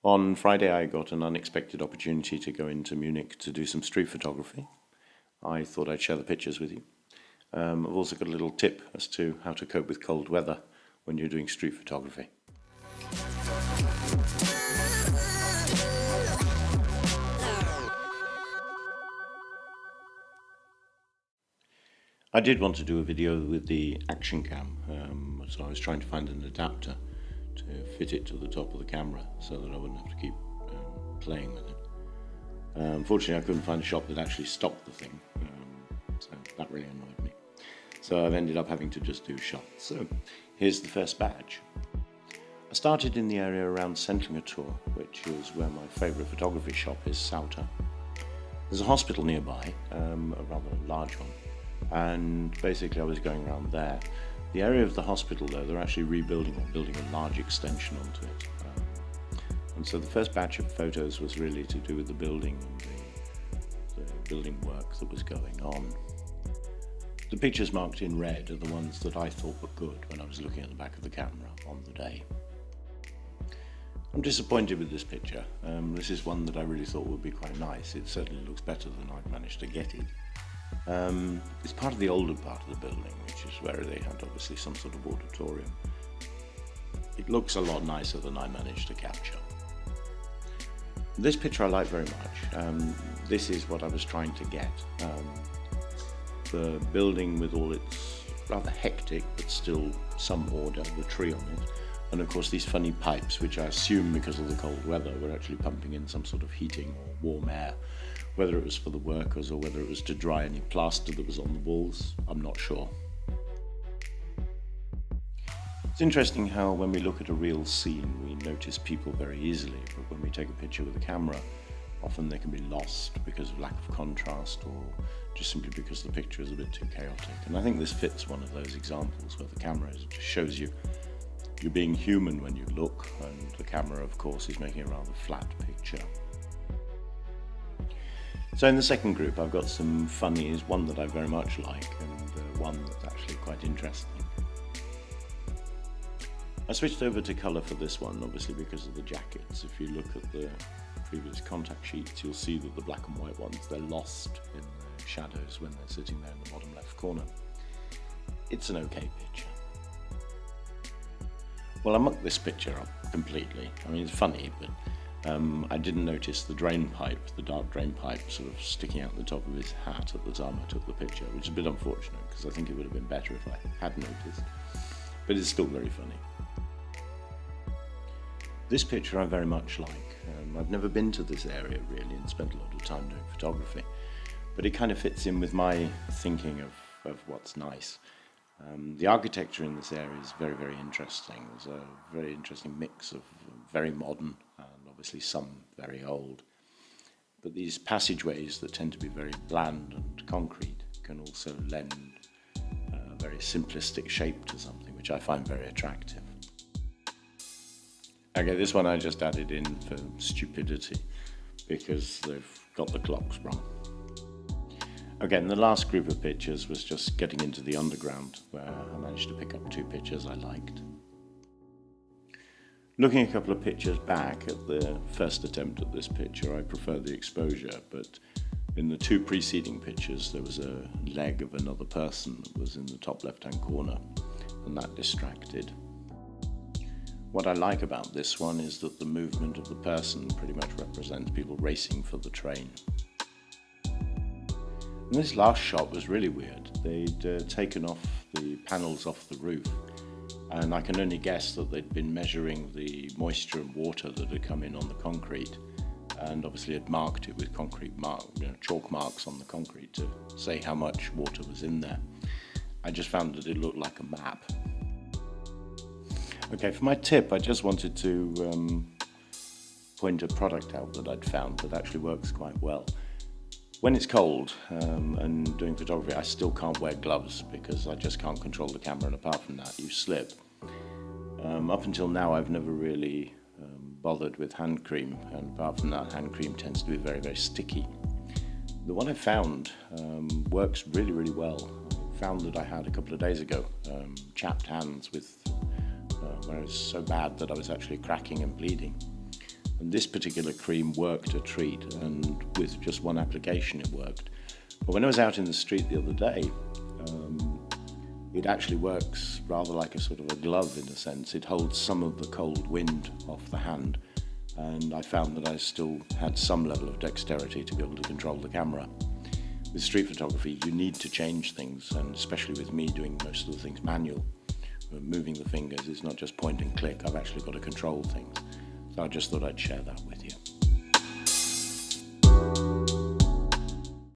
On Friday I got an unexpected opportunity to go into Munich to do some street photography. I thought I'd share the pictures with you. I've also got a little tip as to how to cope with cold weather when you're doing street photography. I did want to do a video with the action cam, so I was trying to find an adapter to fit it to the top of the camera so that I wouldn't have to keep playing with it. Unfortunately I couldn't find a shop that actually stocked the thing, so that really annoyed me. So I've ended up having to just do shots. So here's the first batch. I started in the area around Sendlinger, which is where my favourite photography shop is, Sauter. There's a hospital nearby, a rather large one, and basically I was going around there. The area of the hospital though, they're actually rebuilding or building a large extension onto it. And so the first batch of photos was really to do with the building and the building work that was going on. The pictures marked in red are the ones that I thought were good when I was looking at the back of the camera on the day. I'm disappointed with this picture. This is one that I really thought would be quite nice. It certainly looks better than I've managed to get it. It's part of the older part of the building, which is where they had obviously some sort of auditorium. It looks a lot nicer than I managed to capture. This picture I like very much. This is what I was trying to get. The building with all its rather hectic but still some order, the tree on it, and of course these funny pipes, which I assume because of the cold weather were actually pumping in some sort of heating or warm air. Whether it was for the workers or whether it was to dry any plaster that was on the walls, I'm not sure. It's interesting how when we look at a real scene we notice people very easily, but when we take a picture with a camera, often they can be lost because of lack of contrast or just simply because the picture is a bit too chaotic. And I think this fits one of those examples where the camera just shows you you're being human when you look, and the camera of course is making a rather flat picture. So in the second group I've got some funnies, one that I very much like and one that's actually quite interesting. I switched over to colour for this one, obviously because of the jackets. If you look at the previous contact sheets you'll see that the black and white ones, they're lost in the shadows when they're sitting there in the bottom left corner. It's an okay picture. Well, I mucked this picture up completely. I mean, it's funny, but I didn't notice the drain pipe, the dark drain pipe sort of sticking out the top of his hat at the time I took the picture, which is a bit unfortunate because I think it would have been better if I had noticed, but it's still very funny. This picture I very much like. I've never been to this area really and spent a lot of time doing photography, but it kind of fits in with my thinking of what's nice. The architecture in this area is very, very interesting. There's a very interesting mix of very modern and obviously some very old. But these passageways that tend to be very bland and concrete can also lend a very simplistic shape to something, which I find very attractive. Okay, this one I just added in for stupidity because they've got the clocks wrong. Again, the last group of pictures was just getting into the underground, where I managed to pick up two pictures I liked. Looking a couple of pictures back at the first attempt at this picture, I prefer the exposure, but in the two preceding pictures there was a leg of another person that was in the top left-hand corner, and that distracted. What I like about this one is that the movement of the person pretty much represents people racing for the train. And this last shot was really weird. They'd taken off the panels off the roof, and I can only guess that they'd been measuring the moisture and water that had come in on the concrete, and obviously had marked it with chalk marks on the concrete to say how much water was in there. I just found that it looked like a map. Okay, for my tip, I just wanted to point a product out that I'd found that actually works quite well. When it's cold and doing photography, I still can't wear gloves because I just can't control the camera, and apart from that, you slip. Up until now, I've never really bothered with hand cream, and apart from that, hand cream tends to be very, very sticky. The one I found works really, really well. I found that I had a couple of days ago chapped hands with where it was so bad that I was actually cracking and bleeding. And this particular cream worked a treat, and with just one application it worked. But when I was out in the street the other day, it actually works rather like a sort of a glove in a sense. It holds some of the cold wind off the hand, and I found that I still had some level of dexterity to be able to control the camera. With street photography, you need to change things, and especially with me doing most of the things manual, moving the fingers, it's not just point and click. I've actually got to control things. So I just thought I'd share that with you.